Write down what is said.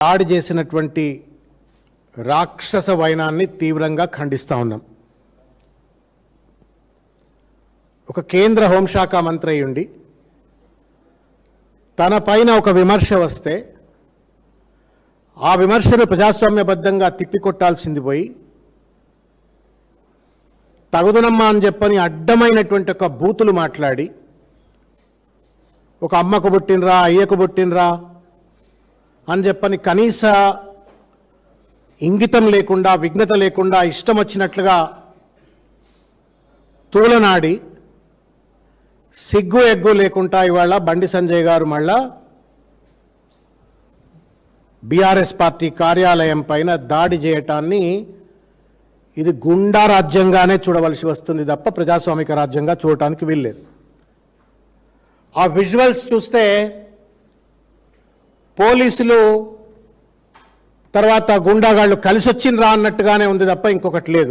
దాడి చేసినటువంటి రాక్షస వైనాన్ని తీవ్రంగా ఖండిస్తా ఉన్నాం. ఒక కేంద్ర హోంశాఖ మంత్రి అయ్యుండి తన పైన ఒక విమర్శ వస్తే ఆ విమర్శను ప్రజాస్వామ్యబద్ధంగా తిప్పికొట్టాల్సింది పోయి తగుదనమ్మా అని చెప్పని అడ్డమైనటువంటి ఒక బూతులు మాట్లాడి ఒక అమ్మకు పుట్టినరా అయ్యకు పుట్టినరా అని చెప్పని కనీస ఇంగితం లేకుండా విఘ్నత లేకుండా ఇష్టం వచ్చినట్లుగా తూలనాడి సిగ్గు ఎగ్గు లేకుండా ఇవాళ బండి సంజయ్ గారు మళ్ళా బీఆర్ఎస్ పార్టీ కార్యాలయం పైన దాడి చేయటాన్ని ఇది గుండా రాజ్యంగానే చూడవలసి వస్తుంది తప్ప ప్రజాస్వామిక రాజ్యంగా చూడటానికి వీల్లేదు. ఆ విజువల్స్ చూస్తే పోలీసులు తర్వాత గుండాగాళ్ళు కలిసి వచ్చిండ్రా అన్నట్టుగానే ఉంది తప్ప ఇంకొకటి లేదు.